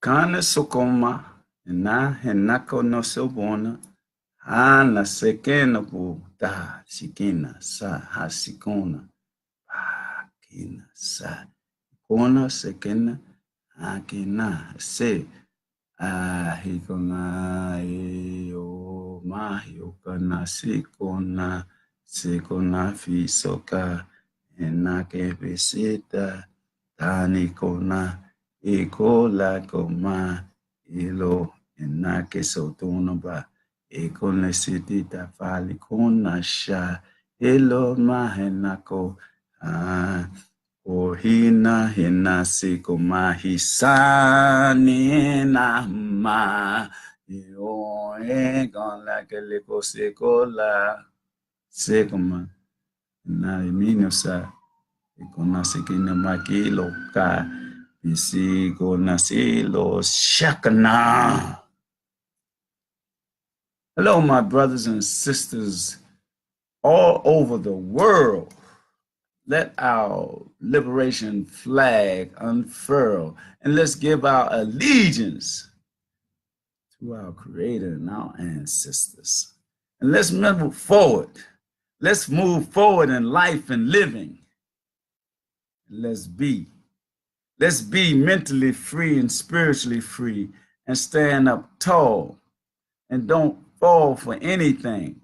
Kana sokoma na henako no sobona ana sekena po ta sikina sa hasikona kina sa kona sekena akina se ahikona o mahio kana sikona fisoka enake visita tani kona ikola koma ilo enake sotuna ba ikone siti tafali kona sha ilo mahenako o hina siko mahisani na ma yo egon la que le cosico la sekoma na minyo sa ikona sikina makilo ka isigo nasilo shakana. Hello, my brothers and sisters all over the world. Let our liberation flag unfurl and let's give our allegiance to our Creator and our ancestors. And let's move forward. Let's move forward in life and living. Let's be mentally free and spiritually free and stand up tall and don't fall for anything.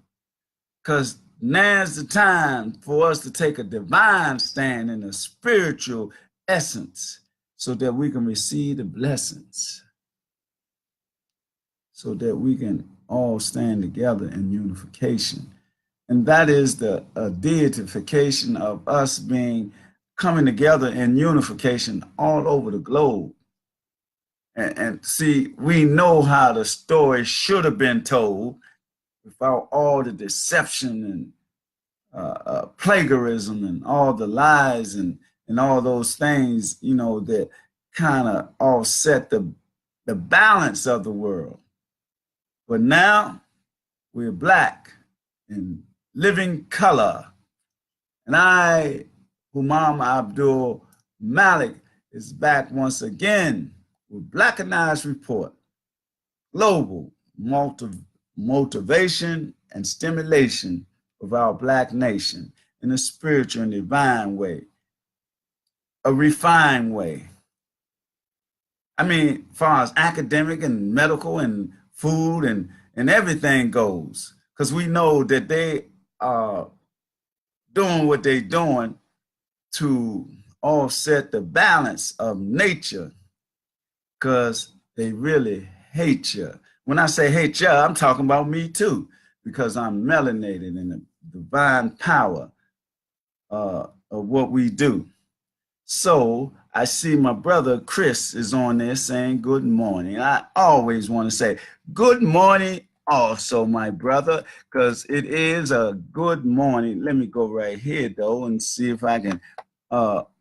Because now's the time for us to take a divine stand in a spiritual essence so that we can receive the blessings, so that we can all stand together in unification. And that is the deification of us coming together in unification all over the globe. And see, we know how the story should have been told without all the deception and plagiarism and all the lies and all those things, that kind of offset the balance of the world. But now we're Black in living color. And I, Humam Abdulmalik, is back once again with Blackanized Report, global motivation and stimulation of our Black nation in a spiritual and divine way, a refined way. I mean, as far as academic and medical and food and everything goes, because we know that they are doing what they're doing to offset the balance of nature, because they really hate you. When I say hate you, I'm talking about me too, because I'm melanated in the divine power of what we do. So I see my brother Chris is on there saying good morning. I always want to say good morning also, my brother, because it is a good morning. Let me go right here, though, and see if I can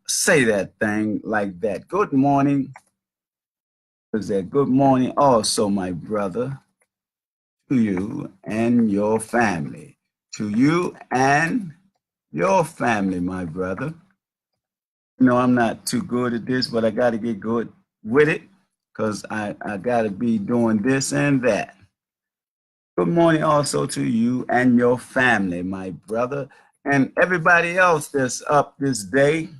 say that thing like that. Good morning. Is that good morning also, my brother, to you and your family. To you and your family, my brother. I'm not too good at this, but I got to get good with it because I got to be doing this and that. Good morning also to you and your family, my brother, and everybody else that's up this day,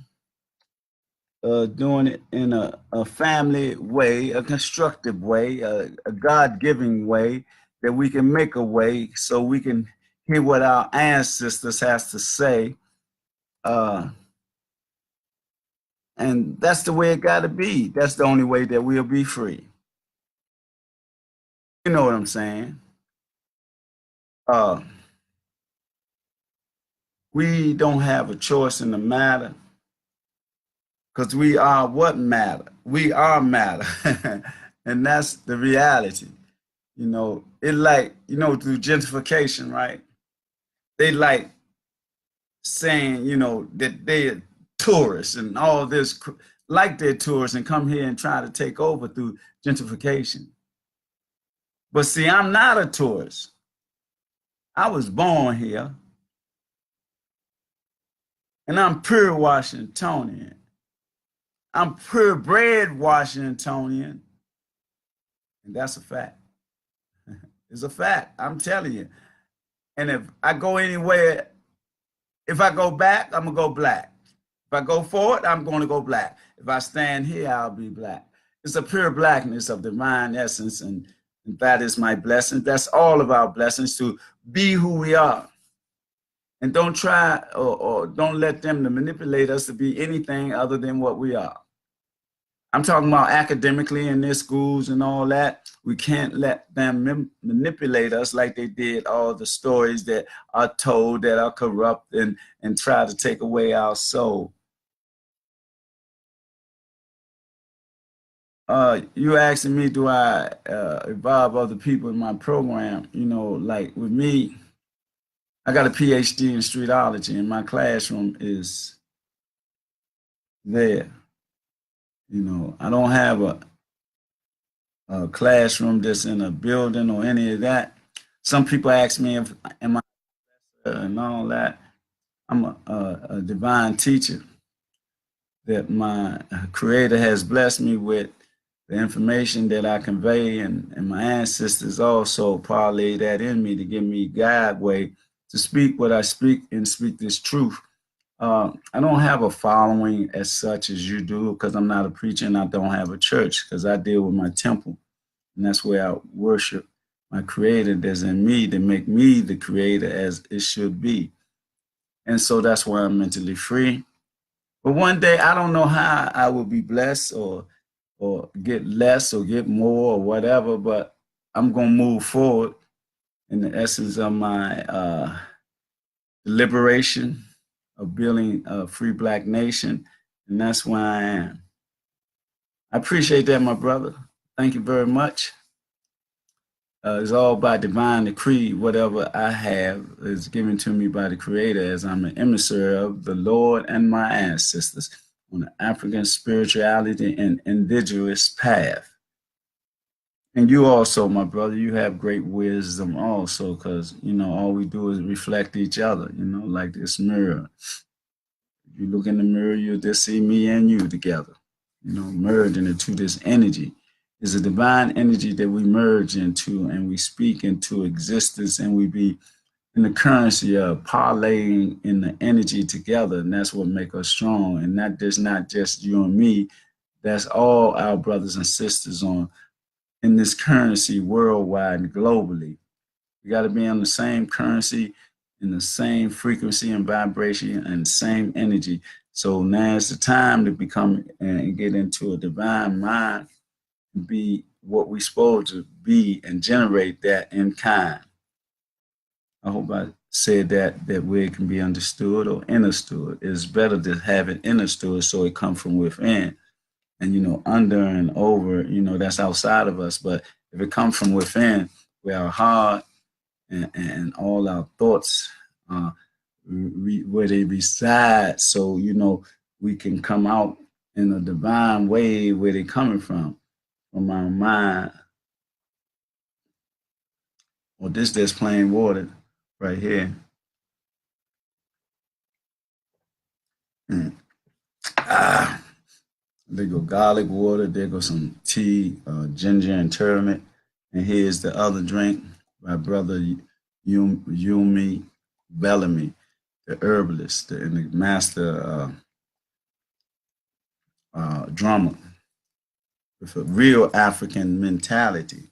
doing it in a family way, a constructive way, a God-giving way, that we can make a way so we can hear what our ancestors has to say. And that's the way it got to be. That's the only way that we'll be free. You know what I'm saying? We don't have a choice in the matter because we are what matter. We are matter. And that's the reality. It like, through gentrification, right? They like saying, that they're tourists and all this, like they're tourists and come here and try to take over through gentrification. But see, I'm not a tourist. I was born here. And I'm pure Washingtonian. I'm purebred Washingtonian. And that's a fact. It's a fact. I'm telling you. And if I go anywhere, if I go back, I'm going to go black. If I go forward, I'm going to go black. If I stand here, I'll be black. It's a pure blackness of divine essence, and that is my blessing. That's all of our blessings, to be who we are. And don't try or don't let them to manipulate us to be anything other than what we are. I'm talking about academically in their schools and all that. We can't let them manipulate us like they did all the stories that are told that are corrupt and try to take away our soul. You asking me, do I involve other people in my program? You know, like with me, I got a PhD in streetology, and my classroom is there. You know, I don't have a classroom that's in a building or any of that. Some people ask me if am I and all that. I'm a divine teacher that my creator has blessed me with the information that I convey, and my ancestors also parlay that in me to give me guide way to speak what I speak and speak this truth. I don't have a following as such as you do, because I'm not a preacher, and I don't have a church, because I deal with my temple, and that's where I worship my creator that's in me to make me the creator as it should be. And so that's why I'm mentally free. But one day I don't know how I will be blessed or get less or get more or whatever, but I'm gonna move forward in the essence of my liberation of building a free black nation, and that's where I am. I appreciate that, my brother. Thank you very much. It's all by divine decree. Whatever I have is given to me by the Creator, as I'm an emissary of the Lord and my ancestors on the African spirituality and indigenous path. And you also, my brother, you have great wisdom also, because, you know, all we do is reflect each other, you know, like this mirror. If you look in the mirror, you'll just see me and you together, you know, merging into this energy. It's a divine energy that we merge into and we speak into existence, and we be in the currency of parlaying in the energy together. And that's what makes us strong. And that does not just you and me, that's all our brothers and sisters on in this currency worldwide and globally. We got to be on the same currency, in the same frequency and vibration and same energy. So now's the time to become and get into a divine mind, be what we're supposed to be, and generate that in kind. I hope I said that way it can be understood or understood. It's better to have it understood so it comes from within. And, you know, under and over, you know, that's outside of us. But if it comes from within, where our heart and all our thoughts, where they reside, so, you know, we can come out in a divine way where they're coming from our mind. Well, this just plain water right here. Mm. Ah, there go garlic water. There go some tea, ginger and turmeric. And here's the other drink by brother Yumi Bellamy, the herbalist and the master drummer with a real African mentality.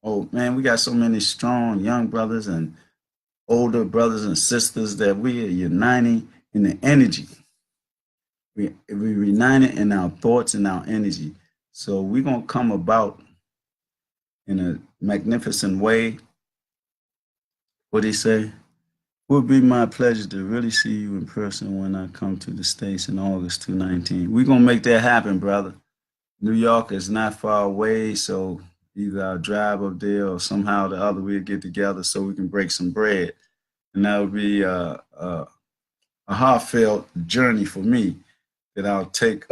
Oh man, we got so many strong young brothers and older brothers and sisters that we are uniting in the energy. We united in our thoughts and our energy. So we're gonna come about in a magnificent way. What he say? It would be my pleasure to really see you in person when I come to the States in August 2019. We're gonna make that happen, brother. New York is not far away, so either I'll drive up there or somehow or the other we'll get together so we can break some bread. And that would be a heartfelt journey for me that I'll take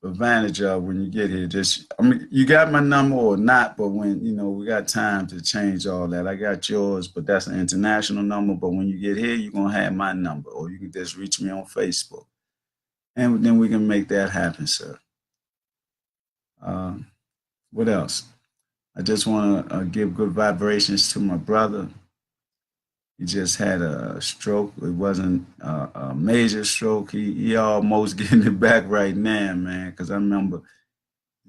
advantage of when you get here. Just, I mean, you got my number or not, but when, you know, we got time to change all that. I got yours, but that's an international number. But when you get here, you're going to have my number, or you can just reach me on Facebook. And then we can make that happen, sir. What else? I just want to give good vibrations to my brother. He just had a stroke. It wasn't a major stroke. He almost getting it back right now, man. Because I remember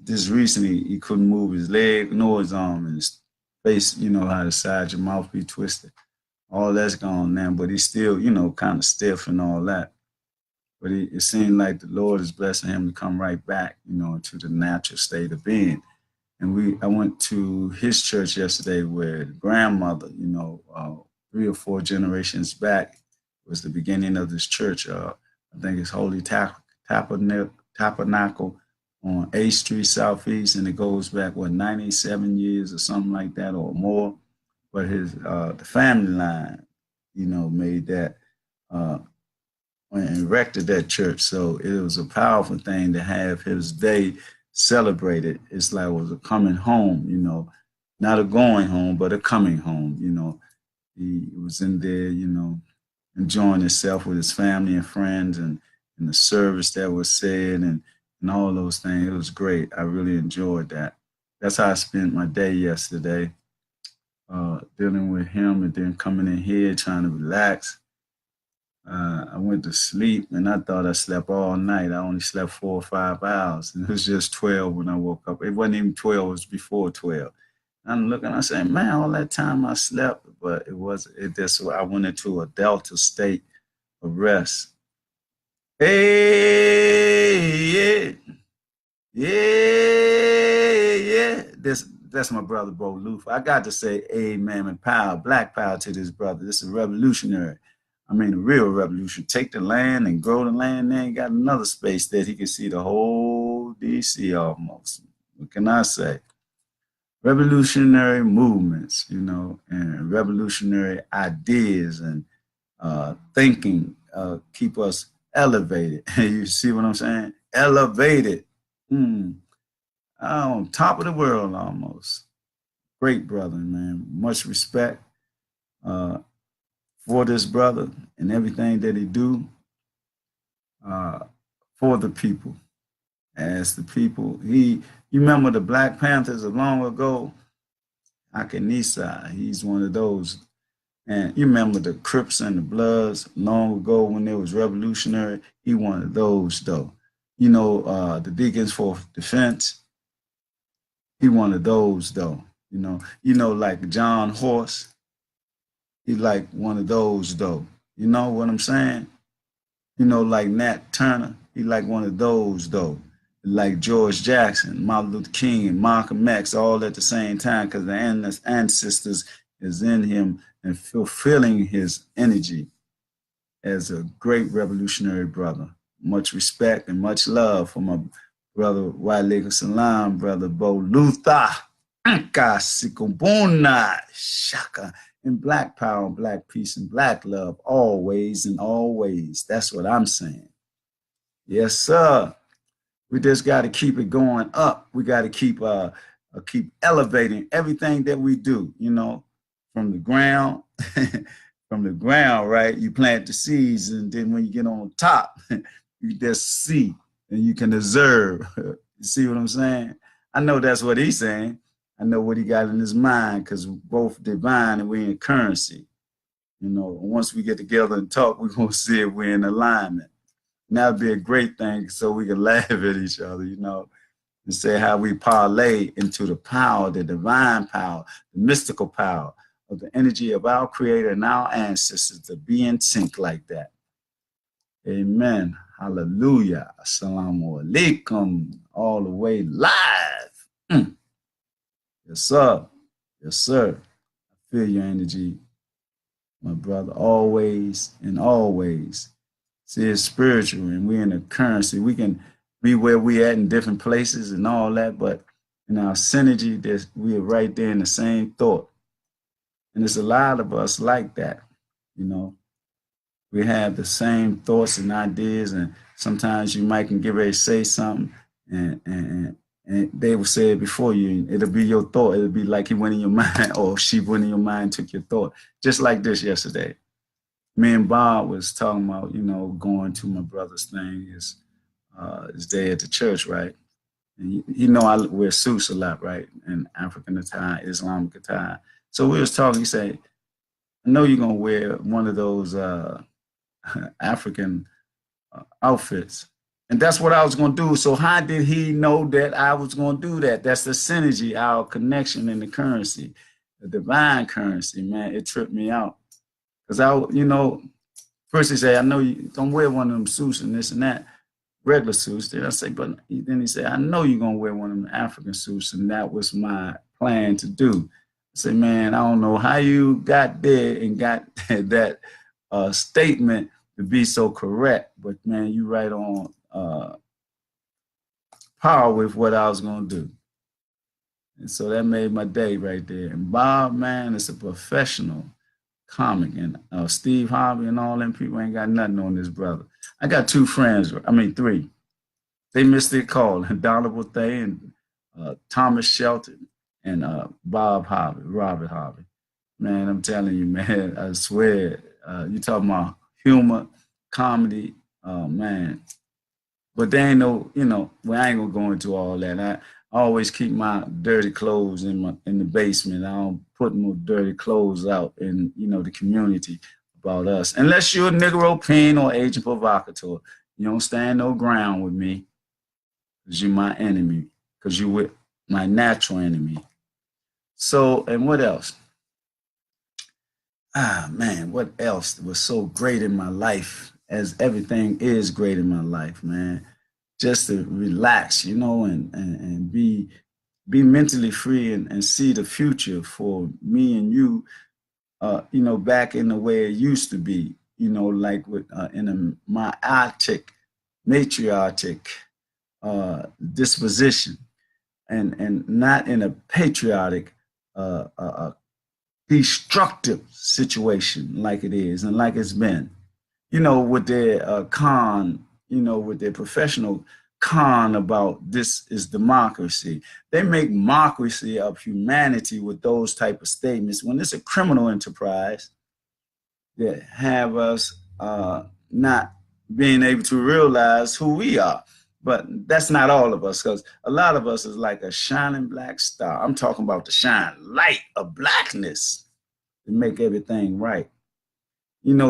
just recently he couldn't move his leg nor his arm and his face. You know how the side of your mouth be twisted. All that's gone now, but he's still, kind of stiff and all that. But it seemed like the Lord is blessing him to come right back, to the natural state of being. And I went to his church yesterday where the grandmother, 3 or 4 generations back was the beginning of this church. I think it's Holy Tabernacle on A Street Southeast, and it goes back 97 years or something like that or more. But the family line, made that and erected that church. So it was a powerful thing to have his day celebrated. It's like it was a coming home, not a going home, but a coming home. He was in there, enjoying himself with his family and friends, and the service that was said, and all those things. It was great. I really enjoyed that. That's how I spent my day yesterday, dealing with him and then coming in here trying to relax. I went to sleep and I thought I slept all night. I only slept 4 or 5 hours, and it was just 12 when I woke up. It wasn't even 12, it was before 12. I'm looking, I said, man, all that time I slept, but it just, I went into a delta state of rest. Hey, yeah. That's my brother, Bo Luther. I got to say amen and power, black power to this brother. This is revolutionary. I mean, a real revolution. Take the land and grow the land. Then got another space that he can see the whole DC almost. What can I say? Revolutionary movements, and revolutionary ideas and thinking keep us elevated. You see what I'm saying? Elevated. On top of the world almost. Great brother, man. Much respect for this brother and everything that he do for the people. As the people, you remember the Black Panthers of long ago? Akanisa, he's one of those. And you remember the Crips and the Bloods long ago when they was revolutionary? He one of those though. The Deacons for Defense, he one of those though. Like John Horse, he like one of those though. You know what I'm saying? Like Nat Turner, he like one of those though. Like George Jackson, Martin Luther King, and Malcolm X, all at the same time, because the ancestors is in him and fulfilling his energy as a great revolutionary brother. Much respect and much love for my brother Walaikum Salam, brother Bo Luther. Anka Sikubuna Shaka. And black power, black peace, and black love always and always. That's what I'm saying. Yes, sir. We just got to keep it going up. We got to keep elevating everything that we do, from the ground, from the ground, right? You plant the seeds, and then when you get on top, you just see and you can observe. You see what I'm saying? I know that's what he's saying. I know what he got in his mind, because we're both divine and we're in currency. Once we get together and talk, we're going to see if we're in alignment. And that'd be a great thing, so we can laugh at each other, and say how we parlay into the power, the divine power, the mystical power of the energy of our creator and our ancestors to be in sync like that. Amen. Hallelujah. Assalamu alaikum. All the way live. Yes, sir. Yes, sir. I feel your energy, my brother, always and always. See, it's spiritual, and we're in a currency. We can be where we at in different places and all that, but in our synergy, we're right there in the same thought. And there's a lot of us like that, We have the same thoughts and ideas, and sometimes you might can get ready to say something, and they will say it before you. It'll be your thought. It'll be like he went in your mind, or she went in your mind, took your thought. Just like this yesterday. Me and Bob was talking about, going to my brother's thing, his day at the church, right? And you know I wear suits a lot, right? And African attire, Islamic attire. So we was talking, he said, I know you're gonna wear one of those African outfits. And that's what I was going to do. So how did he know that I was going to do that? That's the synergy, our connection in the currency, the divine currency, man. It tripped me out. Because first he said, I know you don't wear one of them suits and this and that, regular suits. Then I say, but then he said, I know you're going to wear one of them African suits. And that was my plan to do. I said, man, I don't know how you got there and got that statement to be so correct, but man, you right on par with what I was gonna do. And so that made my day right there. And Bob, man, is a professional comic, and Steve Harvey and all them people ain't got nothing on this brother. I got two friends, I mean three. They missed their call. Donald Bothay and Thomas Shelton and Bob Harvey, Robert Harvey. Man, I'm telling you, man, I swear, you talking about humor, comedy, man. But they ain't no, well, I ain't gonna go into all that. I always keep my dirty clothes in the basement. I don't put no dirty clothes out in, the community about us. Unless you're a Negro Pin or agent provocateur. You don't stand no ground with me because you're my enemy, because you're with my natural enemy. So, and what else? Man, what else was so great in my life, as everything is great in my life, man? Just to relax, and be mentally free and see the future for me and you, back in the way it used to be, like with in a matriarchic disposition, and not in a patriotic destructive situation like it is and like it's been, with their with their professional con about this is democracy. They make mockery of humanity with those type of statements when it's a criminal enterprise that have us not being able to realize who we are. But that's not all of us, because a lot of us is like a shining black star. I'm talking about the shine light of blackness to make everything right.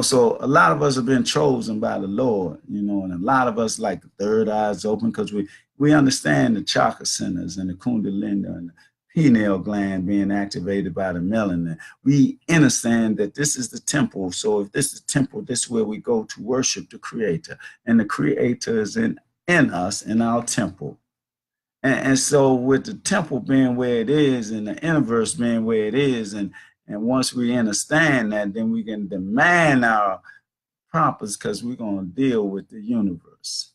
So a lot of us have been chosen by the Lord, and a lot of us like the third eyes open because we understand the chakra centers and the kundalini and the pineal gland being activated by the melanin. We understand that this is the temple. So if this is the temple, this is where we go to worship the creator. And the creator is in us, in our temple. And so with the temple being where it is and the universe being where it is, and once we understand that, then we can demand our properties, because we're going to deal with the universe.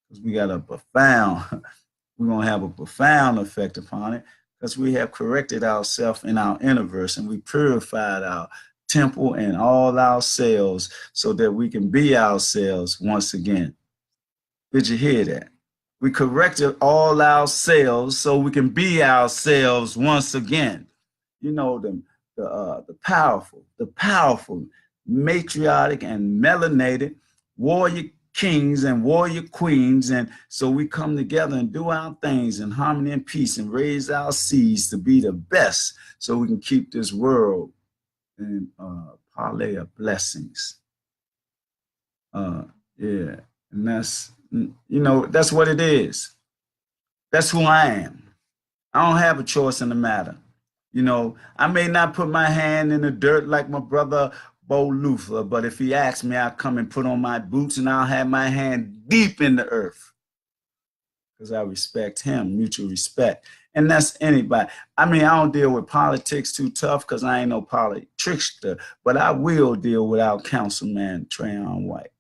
Because we're going to have a profound effect upon it, because we have corrected ourselves in our universe, and we purified our temple and all our cells so that we can be ourselves once again. Did you hear that? We corrected all our cells so we can be ourselves once again. The powerful, matriarchic and melanated warrior kings and warrior queens. And so we come together and do our things in harmony and peace and raise our seeds to be the best, so we can keep this world in parlay of blessings. Yeah, and that's what it is. That's who I am. I don't have a choice in the matter. I may not put my hand in the dirt like my brother Bo Luther, but if he asks me, I'll come and put on my boots and I'll have my hand deep in the earth, because I respect him, mutual respect. And that's anybody. I mean, I don't deal with politics too tough because I ain't no trickster, but I will deal with our councilman, Trayon White.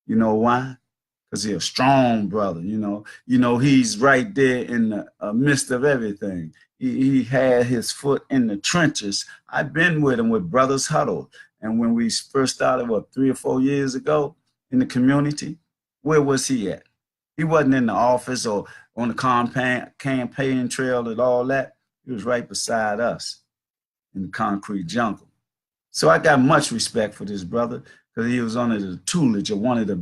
You know why? Because he's a strong brother, he's right there in the midst of everything. He had his foot in the trenches. I've been with him with Brothers Huddle. And when we first started, 3 or 4 years ago in the community, where was he at? He wasn't in the office or on the campaign trail and all that. He was right beside us in the concrete jungle. So I got much respect for this brother, because he was under the tutelage of one of the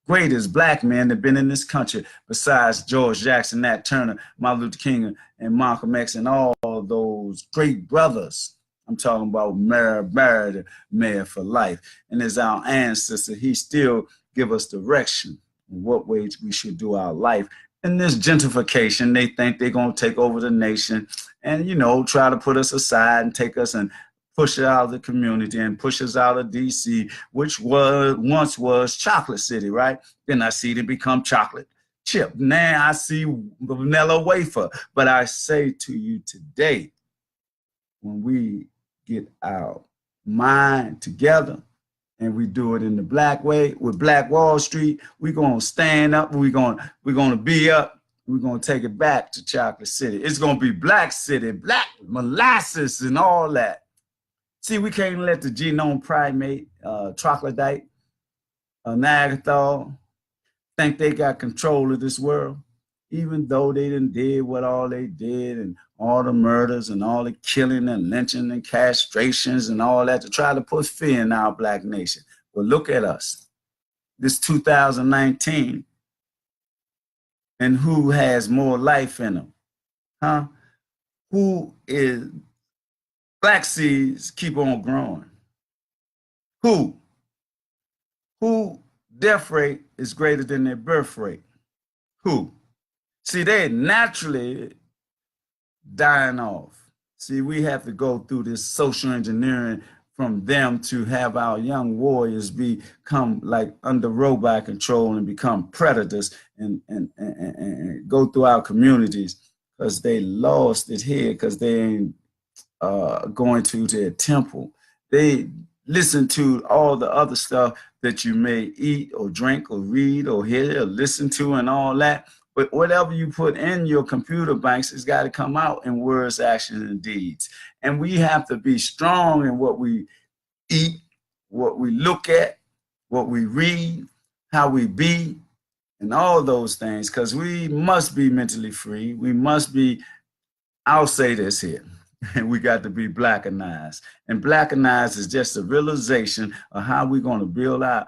greatest black men that have been in this country besides George Jackson, Nat Turner, Martin Luther King, and Malcolm X, and all those great brothers. I'm talking about Mary Barrett, Mayor for Life. And as our ancestor, he still give us direction in what ways we should do our life. In this gentrification, they think they're going to take over the nation and, you know, try to put us aside and take us and push it out of the community and push us out of DC, which once was Chocolate City, right? Then I see it become chocolate chip. Now I see vanilla wafer. But I say to you today, when we get our mind together and we do it in the black way with Black Wall Street, we're gonna stand up, we're gonna be up, we're gonna take it back to Chocolate City. It's gonna be Black City, black molasses and all that. See, we can't let the genome primate, troglodyte, Neanderthal think they got control of this world, even though they did what all they did and all the murders and all the killing and lynching and castrations and all that to try to put fear in our black nation. But look at us, this 2019, and who has more life in them, huh? Who is, black seeds keep on growing. Who death rate is greater than their birth rate? Who? See, they're naturally dying off. See, we have to go through this social engineering from them to have our young warriors become like under robot control and become predators and go through our communities because they lost it here because they ain't going to their temple. They listen to all the other stuff that you may eat or drink or read or hear or listen to and all that. But whatever you put in your computer banks has got to come out in words, actions, and deeds. And we have to be strong in what we eat, what we look at, what we read, how we be, and all those things, because we must be mentally free. We must be, I'll say this here, and we got to be Blackanized. And Blackanized is just a realization of how we're going to build our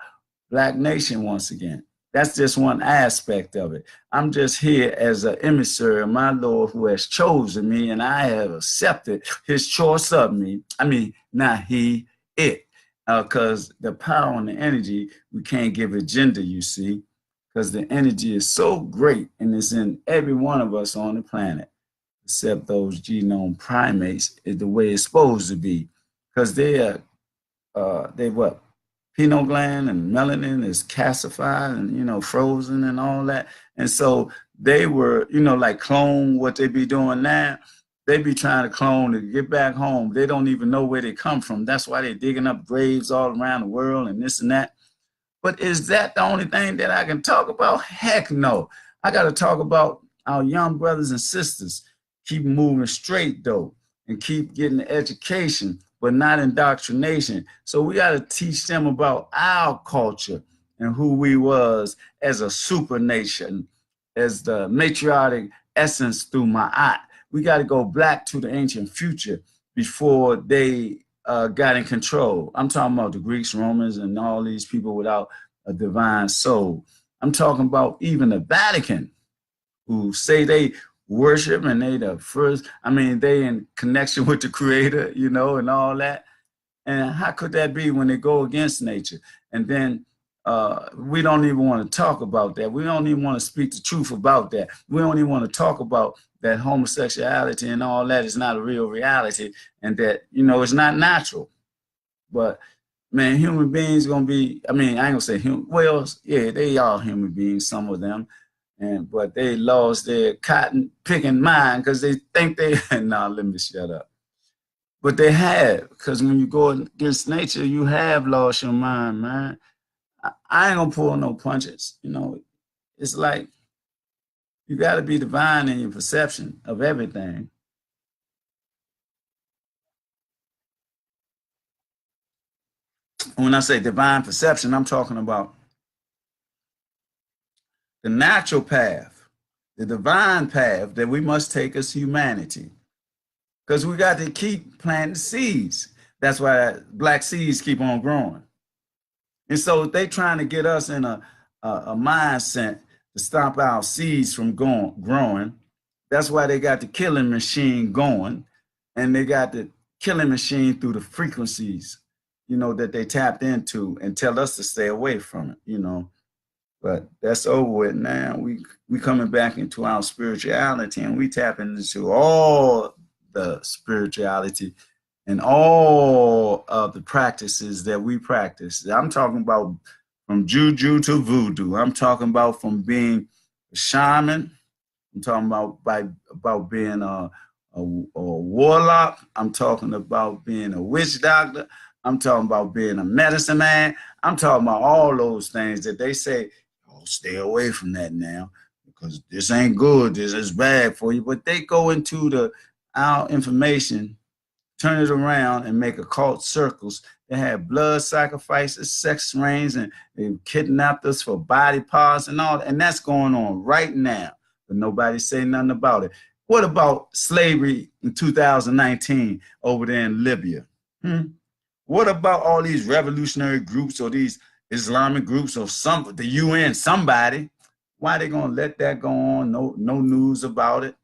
black nation once again. That's just one aspect of it. I'm just here as an emissary of my Lord who has chosen me, and I have accepted his choice of me. I mean, not he, it. Because the power and the energy, we can't give it gender, you see, because the energy is so great and it's in every one of us on the planet, except those genome primates, is the way it's supposed to be. Because they what? Pineal gland and melanin is calcified and, you know, frozen and all that. And so they were, you know, like clone what they be doing now. They be trying to clone to get back home. They don't even know where they come from. That's why they're digging up graves all around the world and this and that. But is that the only thing that I can talk about? Heck no. I got to talk about our young brothers and sisters. Keep moving straight, though, and keep getting the education, but not indoctrination. So we got to teach them about our culture and who we was as a super nation, as the matriarchic essence through Ma'at. We got to go back to the ancient future before they got in control. I'm talking about the Greeks, Romans, and all these people without a divine soul. I'm talking about even the Vatican, who say they worship and they the first, I mean, they in connection with the creator, you know, and all that. And how could that be when they go against nature? And then we don't even want to talk about that. We don't even want to speak the truth about that. We don't even want to talk about that homosexuality and all that is not a real reality and that, you know, it's not natural. But man, human beings gonna be, I mean, I ain't gonna say human, well, yeah, they are human beings, some of them. But they lost their cotton picking mind because they think they, nah, let me shut up. But they have, because when you go against nature, you have lost your mind, man. I ain't gonna pull no punches, you know. It's like you gotta be divine in your perception of everything. When I say divine perception, I'm talking about the natural path, the divine path that we must take as humanity. Because we got to keep planting seeds. That's why black seeds keep on growing. And so they trying to get us in a a mindset to stop our seeds from growing. That's why they got the killing machine going, and they got the killing machine through the frequencies, that they tapped into and tell us to stay away from it. But that's over with now. We coming back into our spirituality, and we tapping into all the spirituality and all of the practices that we practice. I'm talking about from juju to voodoo. I'm talking about from being a shaman. I'm talking about being a warlock. I'm talking about being a witch doctor. I'm talking about being a medicine man. I'm talking about all those things that they say, oh, stay away from that now because this ain't good. This is bad for you. But they go into our information, turn it around and make occult circles. They had blood sacrifices, sex rings, and they kidnapped us for body parts and all. And that's going on right now. But nobody say nothing about it. What about slavery in 2019 over there in Libya? What about all these revolutionary groups or these Islamic groups or the UN, somebody? Why they gonna let that go on? No news about it.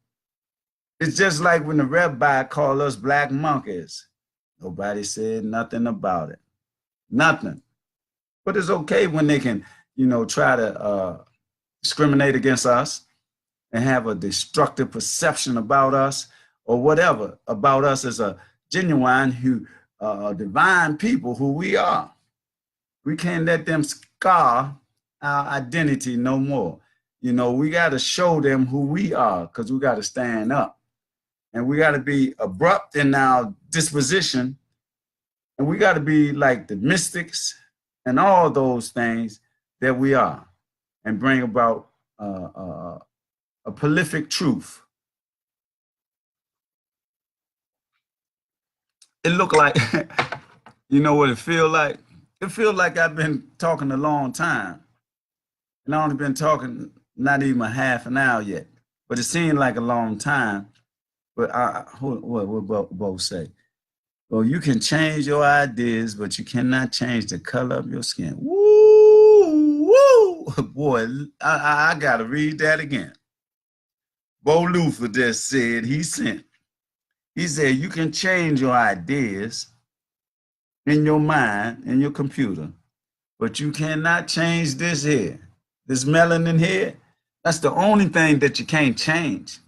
It's just like when the rabbi called us black monkeys. Nobody said nothing about it. Nothing. But it's okay when they can, try to discriminate against us and have a destructive perception about us or whatever about us as a genuine, divine people who we are. We can't let them scar our identity no more. We got to show them who we are because we got to stand up. And we got to be abrupt in our disposition. And we got to be like the mystics and all those things that we are and bring about a prolific truth. It looked like, you know what it feel like? It feels like I've been talking a long time. And I've only been talking not even a half an hour yet. But it seemed like a long time. But what Bo say? Well, you can change your ideas, but you cannot change the color of your skin. Woo, woo, boy! I gotta read that again. Bo Luther just said he said you can change your ideas in your mind in your computer, but you cannot change this here, this melanin here. That's the only thing that you can't change.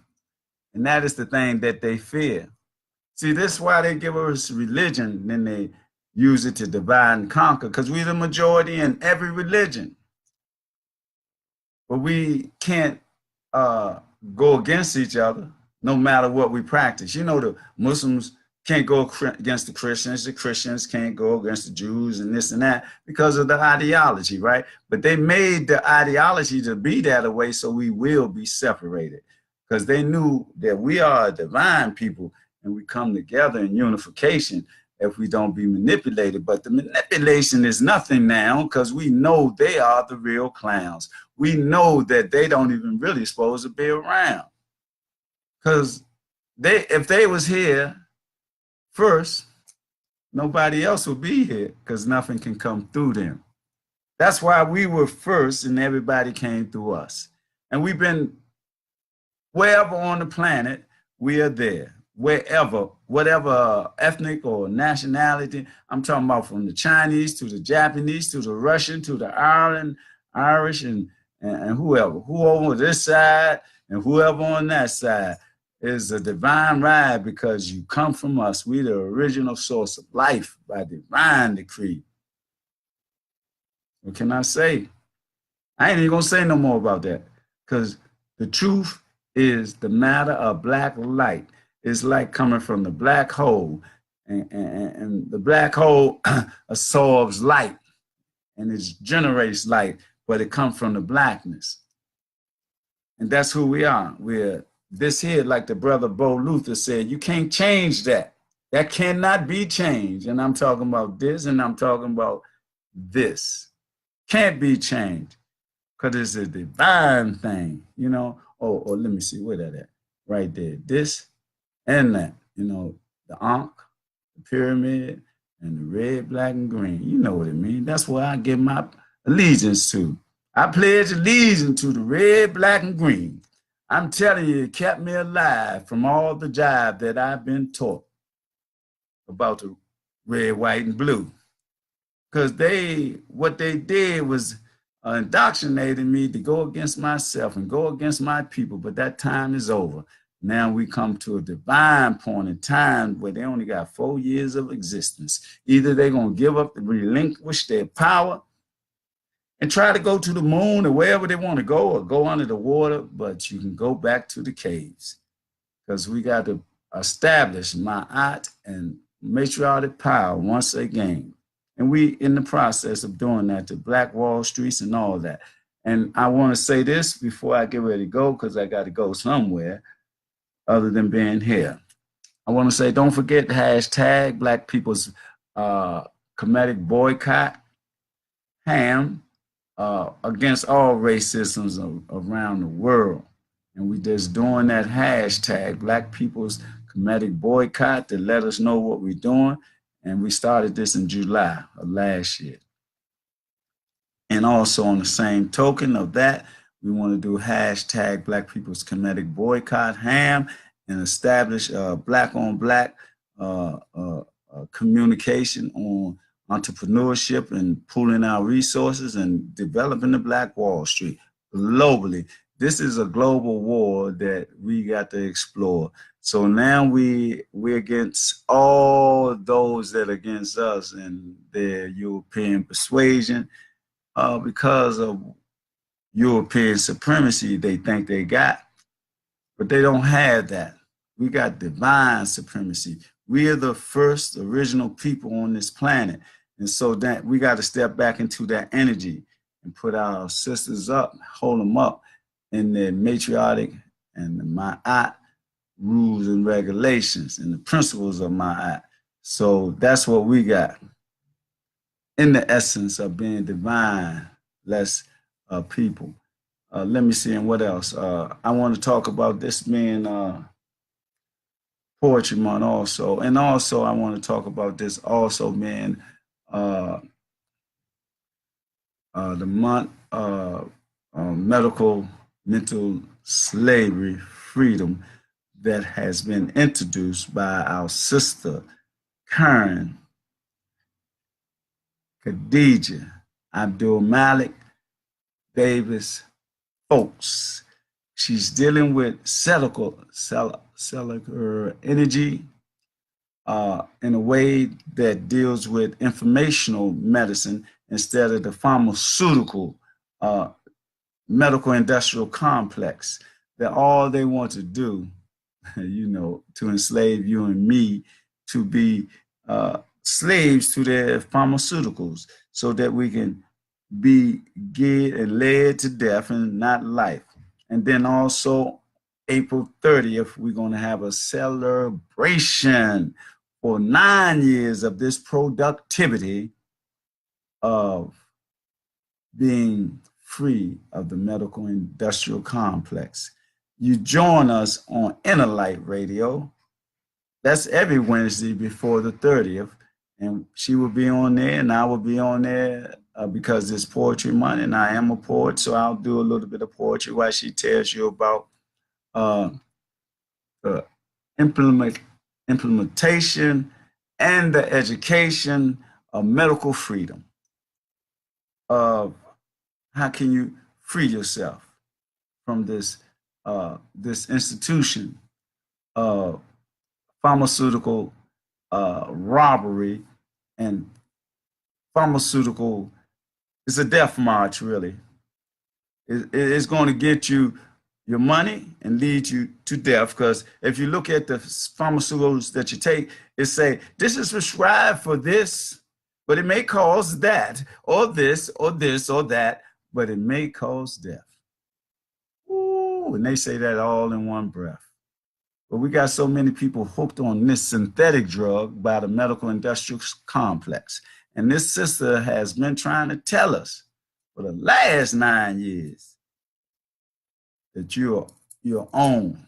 And that is the thing that they fear. See, this is why they give us religion, then they use it to divide and conquer, because we're the majority in every religion. But we can't go against each other, no matter what we practice. The Muslims can't go against the Christians can't go against the Jews and this and that because of the ideology, right? But they made the ideology to be that way so we will be separated. Because they knew that we are a divine people and we come together in unification if we don't be manipulated. But the manipulation is nothing now because we know they are the real clowns. We know that they don't even really supposed to be around. Because if they was here first, nobody else would be here because nothing can come through them. That's why we were first and everybody came through us. And we've been wherever on the planet, we are there. Wherever, whatever ethnic or nationality, I'm talking about from the Chinese to the Japanese to the Russian to the Irish and whoever on this side and whoever on that side is a divine ride because you come from us. We the original source of life by divine decree. What can I say? I ain't even gonna say no more about that because the truth is the matter of black light. It's like coming from the black hole, and the black hole absorbs light and it generates light, but it comes from the blackness. And that's who we are. We're this here, like the brother Bo Luther said, you can't change that. That cannot be changed. And I'm talking about this and I'm talking about this. Can't be changed because it's a divine thing, or let me see, where that at? Right there. This and that, the Ankh, the pyramid, and the red, black, and green. You know what it means. That's what I give my allegiance to. I pledge allegiance to the red, black, and green. I'm telling you, it kept me alive from all the jive that I've been taught about the red, white, and blue. Because what they did was indoctrinating me to go against myself and go against my people. But that time is over. Now we come to a divine point in time where they only got 4 years of existence. Either they're going to give up, relinquish their power, and try to go to the moon or wherever they want to go, or go under the water, but you can go back to the caves, because we got to establish Ma'at and matriarchal power once again. And we in the process of doing that, the Black Wall Streets and all that. And I want to say this before I get ready to go, because I got to go somewhere other than being here. I want to say, don't forget the hashtag Black People's Comedic Boycott, HAM, against all racisms around the world. And we just doing that hashtag Black People's Comedic Boycott to let us know what we're doing. And we started this in July of last year. And also on the same token of that, we want to do hashtag Black People's Comedic Boycott, HAM, and establish black on black communication on entrepreneurship and pooling our resources and developing the Black Wall Street globally. This is a global war that we got to explore. So now we're against all those that are against us and their European persuasion, because of European supremacy they think they got, but they don't have that. We got divine supremacy. We are the first original people on this planet. And so that we got to step back into that energy and put our sisters up, hold them up in their matriarchic and the Ma'at rules and regulations and the principles of Ma'at. So that's what we got in the essence of being divine, less people. Let me see, and what else? I want to talk about this being Poetry Month also. And also I want to talk about this also being the month medical mental slavery freedom that has been introduced by our sister Karen Khadija Abdulmalik Davis Folks. She's dealing with cellular energy in a way that deals with informational medicine instead of the pharmaceutical medical industrial complex that all they want to do, to enslave you and me to be slaves to their pharmaceuticals so that we can be geared and led to death and not life. And then also April 30th, we're going to have a celebration for 9 years of this productivity of being free of the medical industrial complex. You join us on Inner Light Radio. That's every Wednesday before the 30th. And she will be on there and I will be on there because it's Poetry Month and I am a poet. So I'll do a little bit of poetry while she tells you about the implementation and the education of medical freedom. How can you free yourself from this institution of pharmaceutical robbery and pharmaceutical? It's a death march, really. It's going to get you your money and lead you to death, because if you look at the pharmaceuticals that you take, it say this is prescribed for this, but it may cause that, or this, or this, or that, but it may cause death. Ooh, and they say that all in one breath. But we got so many people hooked on this synthetic drug by the medical industrial complex. And this sister has been trying to tell us for the last 9 years that you're your own.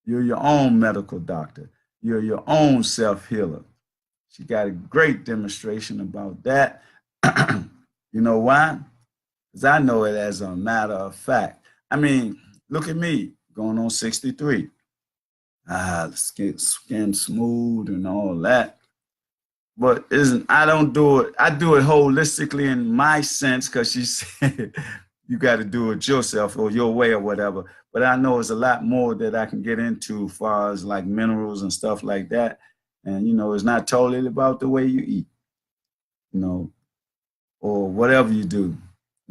You're your own medical doctor. You're your own self-healer. She got a great demonstration about that. You know why? because I know it as a matter of fact. I mean, look at me, going on 63. Skin smooth and all that. But isn't I don't do it. I do it holistically in my sense because she said you got to do it yourself or your way or whatever. But I know it's a lot more that I can get into as far as like minerals and stuff like that. And it's not totally about the way you eat, you know, or whatever you do.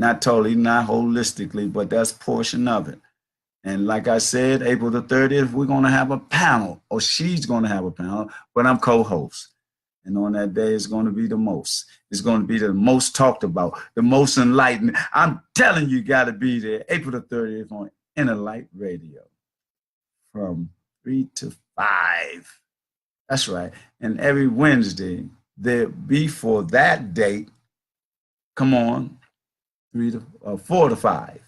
Not totally, not holistically, but that's a portion of it. And like I said, April the 30th, we're going to have a panel, or she's going to have a panel, but I'm co-host. And on that day, it's going to be the most. It's going to be the most talked about, the most enlightened. I'm telling you, got to be there April the 30th on Inner Light Radio from 3 to 5. That's right. And every Wednesday, there before that date, come on, 4 to 5.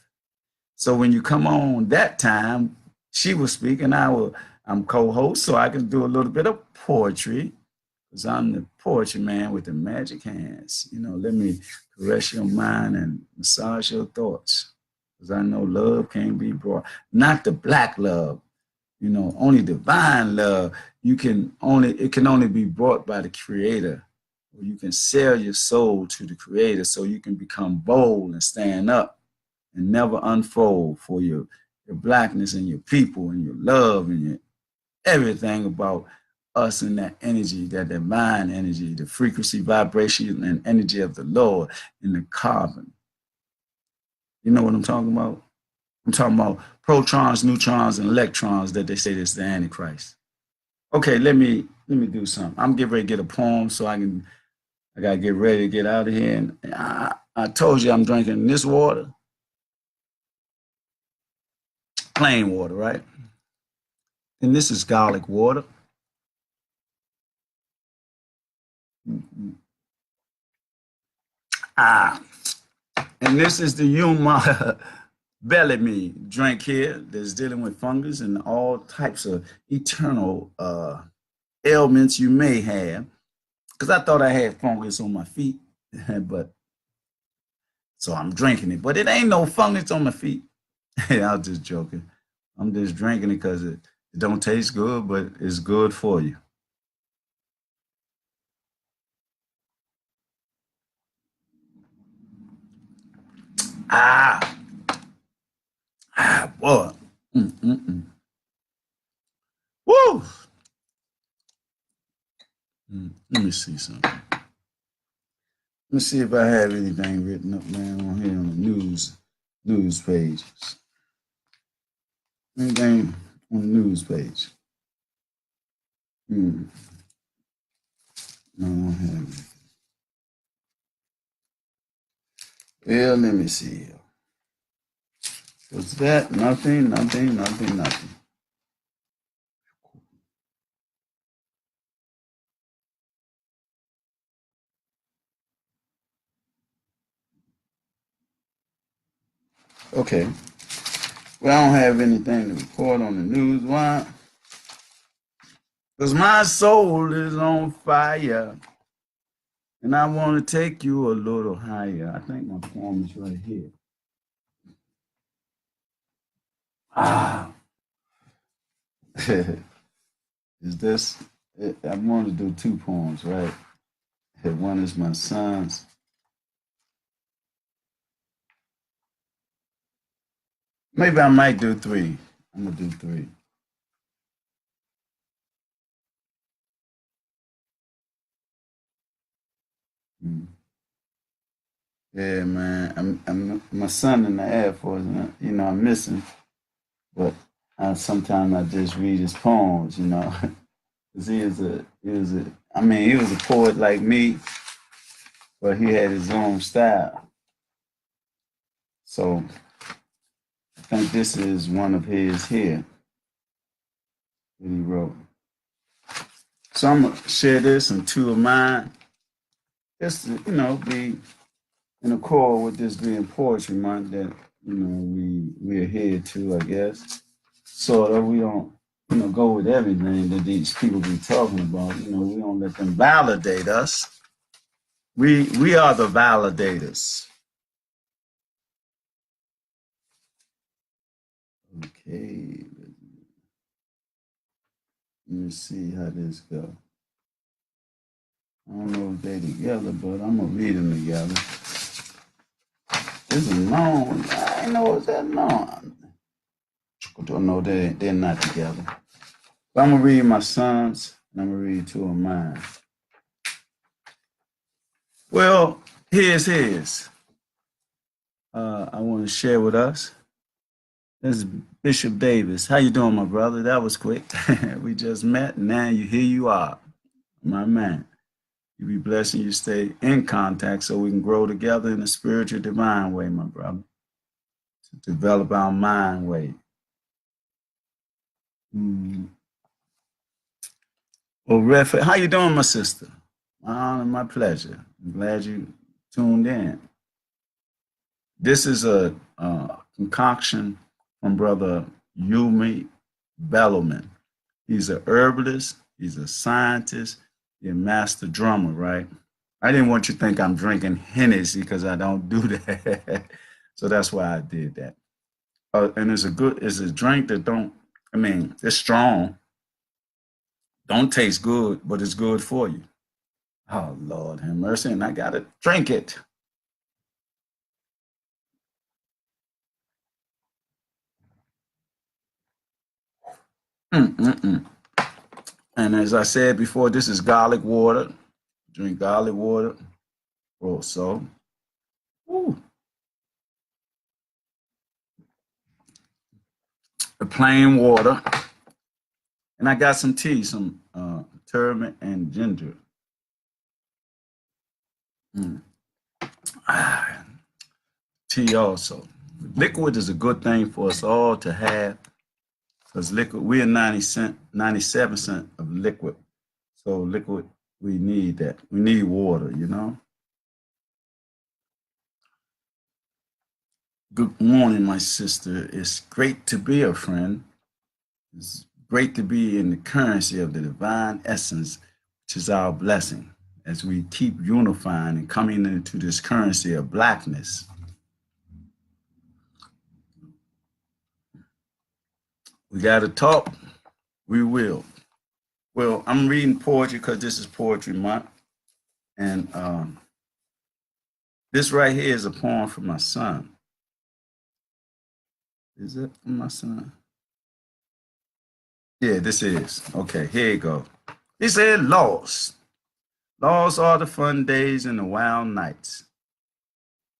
So when you come on that time, she will speak and I'm co-host, so I can do a little bit of poetry because I'm the poetry man with the magic hands. Let me caress your mind and massage your thoughts because I know love can't be brought, not the black love, only divine love. It can only be brought by the creator. You can sell your soul to the creator so you can become bold and stand up and never unfold for your blackness and your people and your love and your everything about us and that energy, that divine energy, the frequency, vibration, and energy of the Lord in the carbon. You know what I'm talking about? I'm talking about protons, neutrons, and electrons that they say is the Antichrist. Okay, let me do something. I'm getting ready to get a poem so I gotta get ready to get out of here. And I told you I'm drinking this water. Plain water, right? And this is garlic water. And this is the Humam Abdulmalik drink here that's dealing with fungus and all types of eternal ailments you may have. Because I thought I had fungus on my feet, but so I'm drinking it. But it ain't no fungus on my feet. I was just joking. I'm just drinking it because it don't taste good, but it's good for you. Ah, boy. Woo. Let me see something. Let me see if I have anything written up, man, on here on the news pages. Anything on the news page? No, I don't have it. Well, let me see. What's that? Nothing. Okay. Well, I don't have anything to report on the news. Why? Because my soul is on fire. And I want to take you a little higher. I think my poem is right here. Is this? I want to do 2 poems, right? One is my son's. Maybe I might do 3. I'm going to do 3. Yeah, man. I'm my son in the Air Force, and, I miss him. But sometimes I just read his poems, because he was a poet like me, but he had his own style. So I think this is one of his here that he wrote. So I'm gonna share this and 2 of mine. Just to, be in accord with this being Poetry Month that we adhere to, I guess. Sort of. We don't go with everything that these people be talking about. We don't let them validate us. We are the validators. Okay. Let me see how this goes. I don't know if they together, but I'm gonna read them together. This is long. I didn't know it was that long. Don't know they're not together. But I'm gonna read my sons, and I'm gonna read two of mine. Well, here's his. I want to share with us. This is Bishop Davis. How you doing, my brother? That was quick. We just met, and now here you are, my man. You be blessed and you stay in contact so we can grow together in a spiritual divine way, my brother. To develop our mind way. Well, Ref, how you doing, my sister? My honor, my pleasure. I'm glad you tuned in. This is a concoction from Brother Humam Abdulmalik. He's a herbalist. He's a scientist. He's a master drummer, right? I didn't want you to think I'm drinking Hennessy because I don't do that. So that's why I did that. And it's a drink that it's strong. Don't taste good, but it's good for you. Oh, Lord have mercy. And I got to drink it. And as I said before, this is garlic water. Drink garlic water. Also, the plain water. And I got some tea, some turmeric and ginger. Tea also. Liquid is a good thing for us all to have because liquid, we're 97% of liquid. So liquid, we need that. We need water, you know? Good morning, my sister. It's great to be a friend. It's great to be in the currency of the divine essence, which is our blessing, as we keep unifying and coming into this currency of blackness. We got to talk. We will. Well, I'm reading poetry because this is Poetry Month. And this right here is a poem for my son. Is it for my son? Yeah, this is. Okay, here you go. He said, Lost. Lost are the fun days and the wild nights.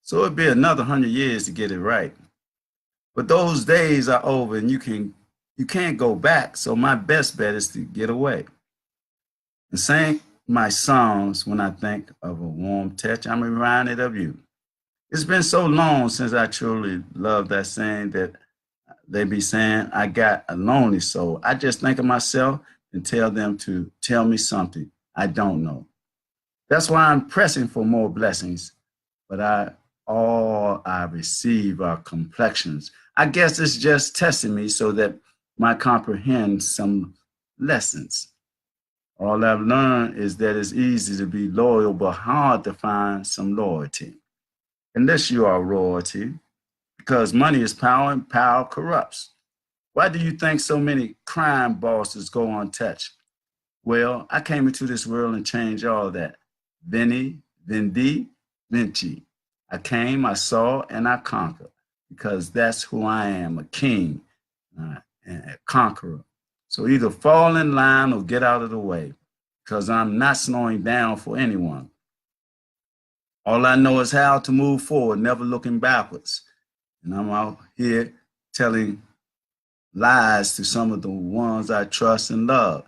So it'd be another 100 years to get it right. But those days are over and you can't go back. So my best bet is to get away. And sing my songs when I think of a warm touch. I'm reminded of you. It's been so long since I truly love that saying that they be saying, I got a lonely soul. I just think of myself and tell them to tell me something I don't know. That's why I'm pressing for more blessings, but all I receive are complexions. I guess it's just testing me so that I comprehend some lessons. All I've learned is that it's easy to be loyal, but hard to find some loyalty. Unless you are royalty, because money is power and power corrupts. Why do you think so many crime bosses go untouched? Well, I came into this world and changed all that. Veni, Vendi, Vinci. I came, I saw, and I conquered because that's who I am, a king and a conqueror. So either fall in line or get out of the way because I'm not slowing down for anyone. All I know is how to move forward, never looking backwards. And I'm out here telling lies to some of the ones I trust and love.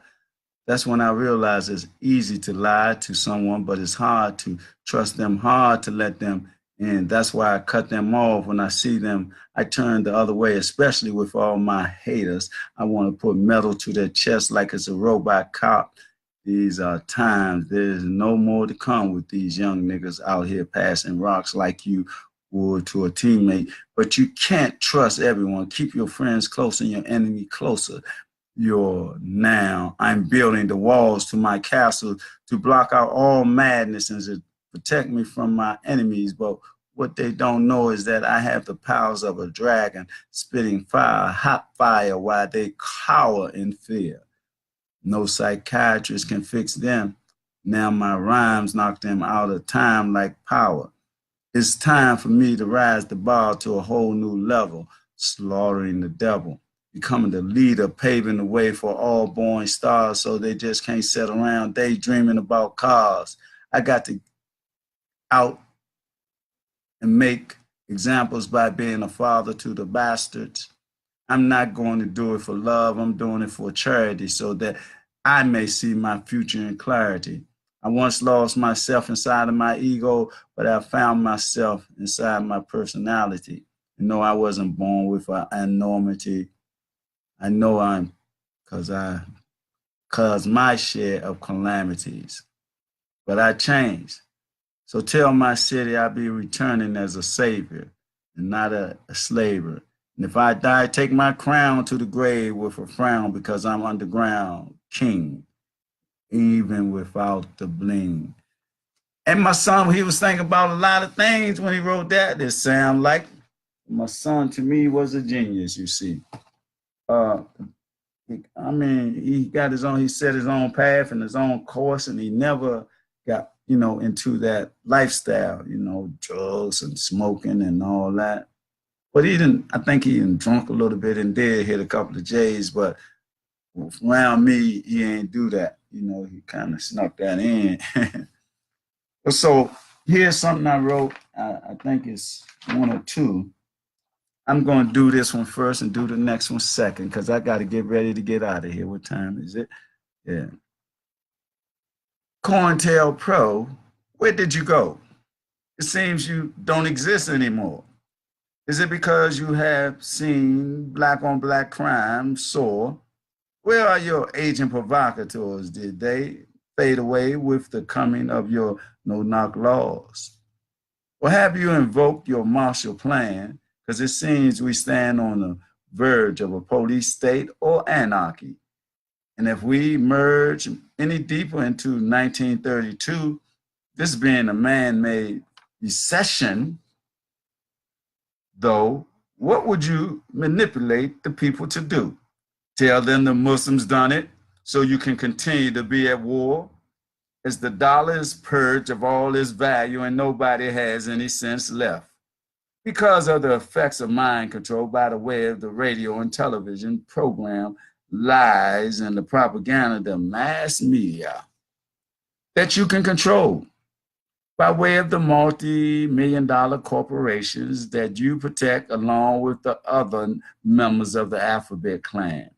That's when I realized it's easy to lie to someone, but it's hard to trust them, hard to let them in. That's why I cut them off when I see them. I turn the other way, especially with all my haters. I want to put metal to their chest like it's a robot cop. These are times. There's no more to come with these young niggas out here passing rocks like you would to a teammate. But you can't trust everyone. Keep your friends close and your enemy closer. I'm building the walls to my castle to block out all madness and to protect me from my enemies. But what they don't know is that I have the powers of a dragon, spitting fire, hot fire, while they cower in fear. No psychiatrist can fix them. Now my rhymes knock them out of time like power. It's time for me to rise the bar to a whole new level, slaughtering the devil, becoming the leader, paving the way for all born stars so they just can't sit around daydreaming about cars. I got to out and make examples by being a father to the bastards. I'm not going to do it for love. I'm doing it for charity so that I may see my future in clarity. I once lost myself inside of my ego, but I found myself inside my personality. You know, I wasn't born with an enormity. I know I'm cause my share of calamities. But I changed. So tell my city I'll be returning as a savior and not a slaver. And if I die, take my crown to the grave with a frown because I'm underground king, even without the bling. And my son, he was thinking about a lot of things when he wrote that. It sound like my son to me was a genius, you see. I mean, he got his own, he set his own path and his own course, and he never got, into that lifestyle, drugs and smoking and all that. But I think he didn't drunk a little bit and did hit a couple of J's, but around me, he ain't do that. He kind of snuck that in. So here's something I wrote. I think it's one or two. I'm going to do this one first and do the next one second because I got to get ready to get out of here. What time is it? Yeah. COINTELPRO, where did you go? It seems you don't exist anymore. Is it because you have seen black on black crime soar? Where are your agent provocateurs? Did they fade away with the coming of your no-knock laws? Or have you invoked your Marshall Plan? Because it seems we stand on the verge of a police state or anarchy. And if we merge any deeper into 1932, this being a man-made recession, though, what would you manipulate the people to do? Tell them the Muslims done it so you can continue to be at war? As the dollar is purged of all its value and nobody has any sense left because of the effects of mind control by the way of the radio and television program, lies, and the propaganda of the mass media that you can control by way of the multi-million-dollar corporations that you protect along with the other members of the alphabet clan.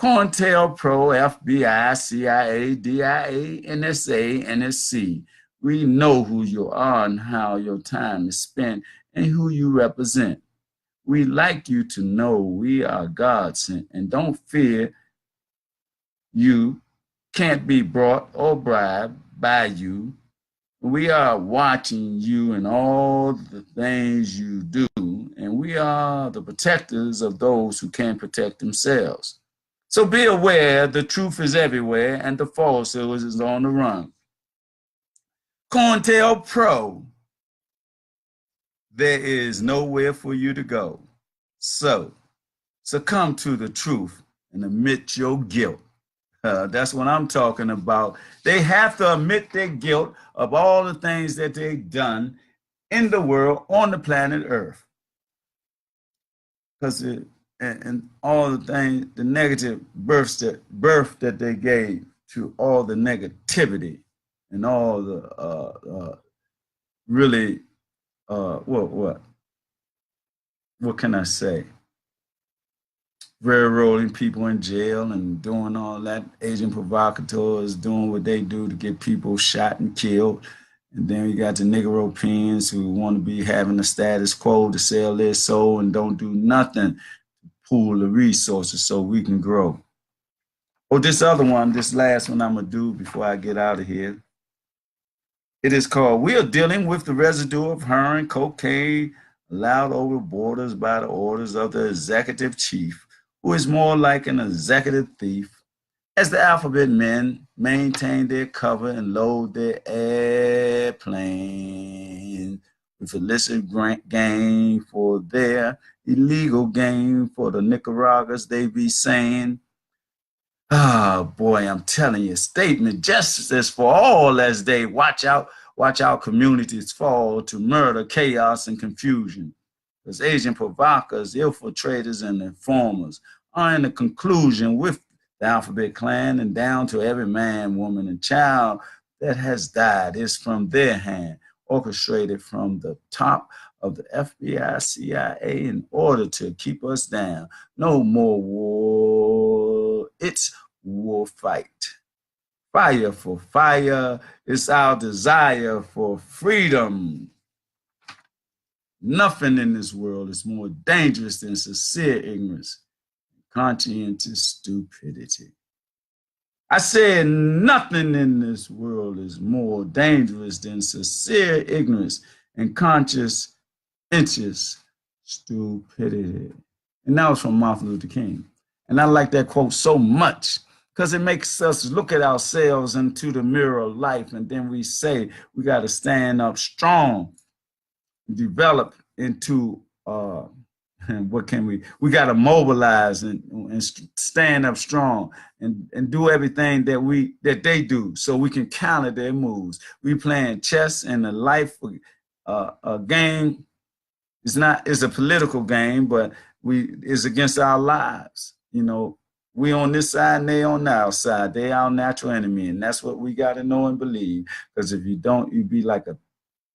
COINTELPRO, FBI, CIA, DIA, NSA, NSC. We know who you are and how your time is spent and who you represent. We like you to know we are God sent and don't fear you can't be brought or bribed by you. We are watching you and all the things you do, and we are the protectors of those who can't protect themselves. So be aware, the truth is everywhere and the falsehood is on the run. COINTELPRO, there is nowhere for you to go. So succumb to the truth and admit your guilt. That's what I'm talking about. They have to admit their guilt of all the things that they've done in the world on the planet Earth. Because and all the things, the negative birth that they gave to all the negativity and all the really what can I say? Railroading people in jail and doing all that, agent provocateurs doing what they do to get people shot and killed. And then you got the Negro pens who want to be having the status quo to sell their soul and don't do nothing to pool the resources so we can grow. Oh, this last one I'm going to do before I get out of here. It is called, we are dealing with the residue of heroin, cocaine, allowed over borders by the orders of the executive chief, who is more like an executive thief, as the alphabet men maintain their cover and load their airplane with illicit gain for their illegal gain for the Nicaraguas, they be saying, oh boy, I'm telling you, statement justice for all as they watch our communities fall to murder, chaos, and confusion. As agent provocateurs, infiltrators, and informers are in the conclusion with the Alphabet Clan and down to every man, woman, and child that has died is from their hand, orchestrated from the top of the FBI, CIA in order to keep us down. No more war. It's war fight. Fire for fire. It's our desire for freedom. Nothing in this world is more dangerous than sincere ignorance, conscientious stupidity. I said nothing in this world is more dangerous than sincere ignorance and conscientious stupidity. And that was from Martin Luther King. And I like that quote so much because it makes us look at ourselves into the mirror of life, and then we say we got to stand up strong, develop into what can we got to mobilize and stand up strong and do everything that they do so we can counter their moves. We playing chess, and a life a game is not is a political game, but is against our lives. You know, we on this side and they on our side. They our natural enemy, and that's what we got to know and believe. Because if you don't, you be like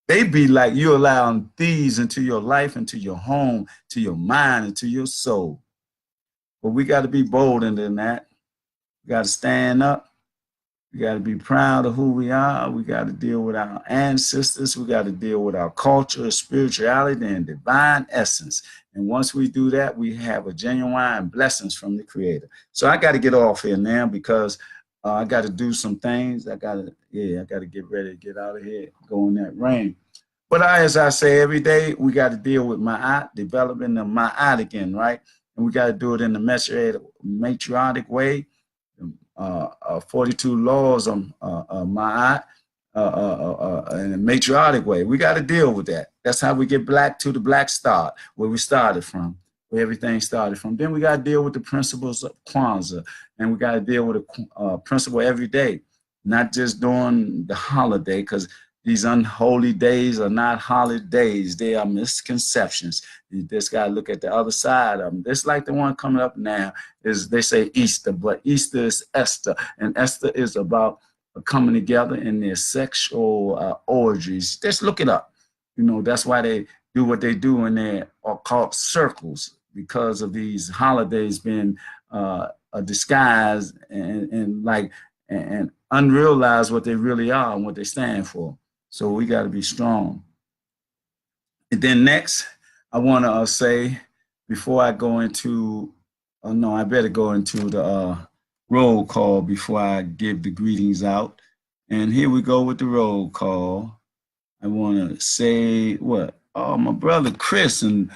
they be like you allowing thieves into your life, into your home, to your mind, into your soul. But we got to be bolder than that. We got to stand up. We got to be proud of who we are. We got to deal with our ancestors. We got to deal with our culture, spirituality, and divine essence. And once we do that, we have a genuine blessings from the Creator. So I got to get off here now because I got to do some things. I got to get ready to get out of here, go in that rain. But as I say every day, we got to deal with Ma'at, developing the Ma'at again, right? And we got to do it in the matriarchic way. 42 laws of Ma'at in a matriarchic way. We got to deal with that. That's how we get black to the black start, where we started from, where everything started from. Then we got to deal with the principles of Kwanzaa, and we got to deal with the principle every day, not just during the holiday, because these unholy days are not holidays. They are misconceptions. You just got to look at the other side of them. Just like the one coming up now is they say Easter, but Easter is Esther. And Esther is about coming together in their sexual orgies. Just look it up. You know, that's why they do what they do in their occult circles, because of these holidays being a disguise and unrealized what they really are and what they stand for. So we got to be strong. And then next, I want to say, before I go into, no, I better go into the roll call before I give the greetings out. And here we go with the roll call. I want to say what? Oh, my brother Chris, and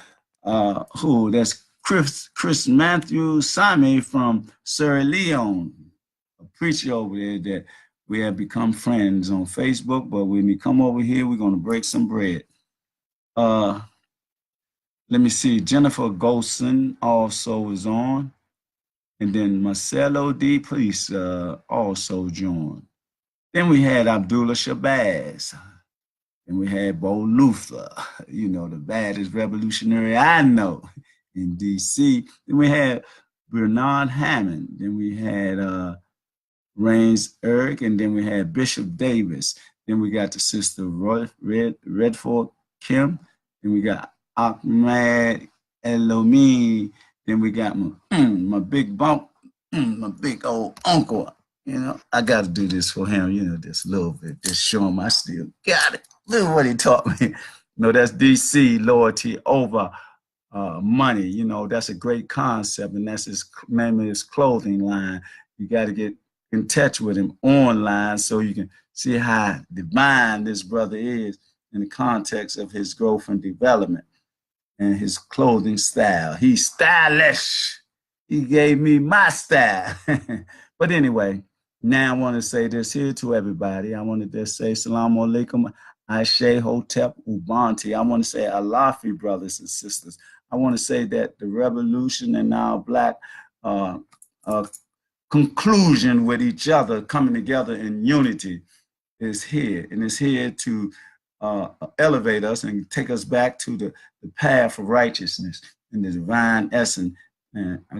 that's Chris Matthew Same from Sierra Leone, a preacher over there that we have become friends on Facebook, but when we come over here, we're going to break some bread. Let me see. Jennifer Golson also is on. And then Marcelo D. Police also joined. Then we had Abdullah Shabazz. And we had Bo Luther, you know, the baddest revolutionary I know in D.C. Then we had Bernard Hammond. Then we had Rains Eric, and then we had Bishop Davis. Then we got the sister Redford Kim. Then we got Ahmad Elomi. Then we got my big bump, my big old uncle. You know, I got to do this for him, you know, just a little bit, just show him I still got it. Look what he taught me. You know, that's DC, loyalty over money. You know, that's a great concept, and that's his name of his clothing line. You got to get in touch with him online so you can see how divine this brother is in the context of his growth and development and his clothing style. He's stylish. He gave me my style. But anyway, now I want to say this here to everybody. I want to just say Assalamu alaikum. Ashe Hotep Ubanti. I want to say Alafi, brothers and sisters. I want to say that the revolution and our black uh, uh, conclusion with each other, coming together in unity, is here, and it's here to elevate us and take us back to the path of righteousness and the divine essence. And I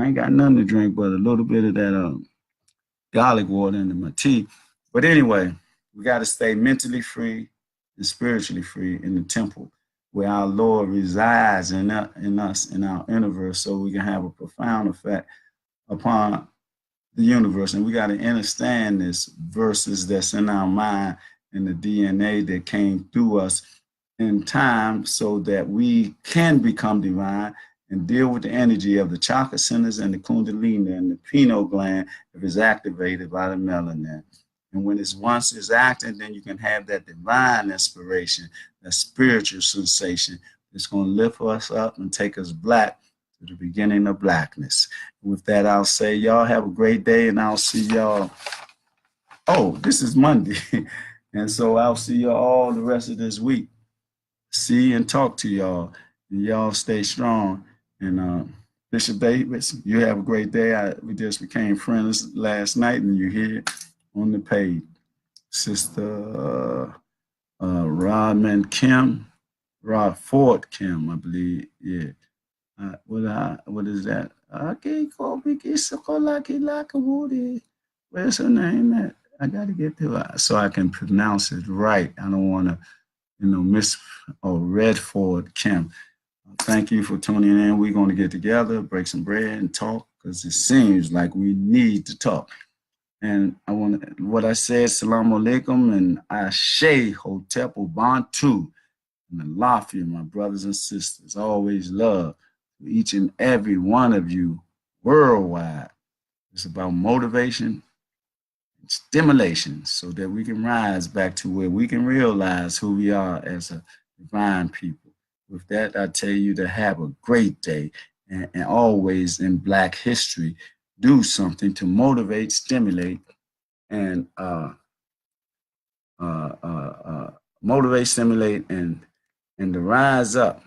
ain't got nothing to drink but a little bit of that garlic water into my tea. But anyway, we got to stay mentally free and spiritually free in the temple where our Lord resides in us, in our universe, so we can have a profound effect upon the universe. And we got to understand this verses that's in our mind and the DNA that came through us in time so that we can become divine and deal with the energy of the chakra centers and the kundalini and the pineal gland if it's activated by the melanin. And when it's once it's active, then you can have that divine inspiration, that spiritual sensation that's going to lift us up and take us black to the beginning of blackness. With that, I'll say y'all have a great day, and I'll see y'all. Oh, this is Monday. And so I'll see y'all all the rest of this week. See and talk to y'all. And y'all stay strong. And Bishop Davis, you have a great day. We just became friends last night, and you're here on the page. Sister Rodman Kim, Rod Ford Kim, I believe. Yeah. What is that? Where's her name at? I got to get to it so I can pronounce it right. I don't want to, miss Redford Kim. Thank you for tuning in. We're going to get together, break some bread, and talk because it seems like we need to talk. And what I said, Salam Alaikum and Ashe Hotep Ubantu and Alafia, my brothers and sisters. Always love each and every one of you worldwide. It's about motivation and stimulation so that we can rise back to where we can realize who we are as a divine people. With that, I tell you to have a great day and always in Black history, do something to motivate, stimulate, and motivate, stimulate, and to rise up.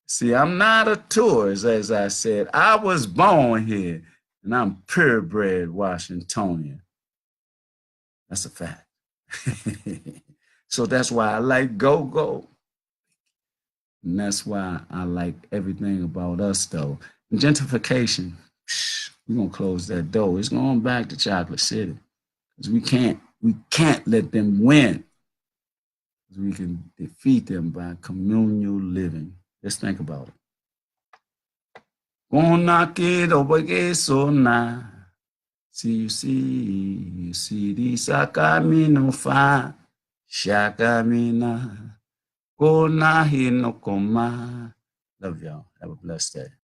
See, I'm not a tourist, as I said. I was born here, and I'm purebred Washingtonian. That's a fact. So that's why I like go. And that's why I like everything about us, though. And gentrification, we're going to close that door. It's going back to Chocolate City. Because we can't let them win. We can defeat them by communal living. Just think about it. Gonna get over so na. See, the sakamino fa. Shakamina. Gonna hino koma. Love y'all. Have a blessed day.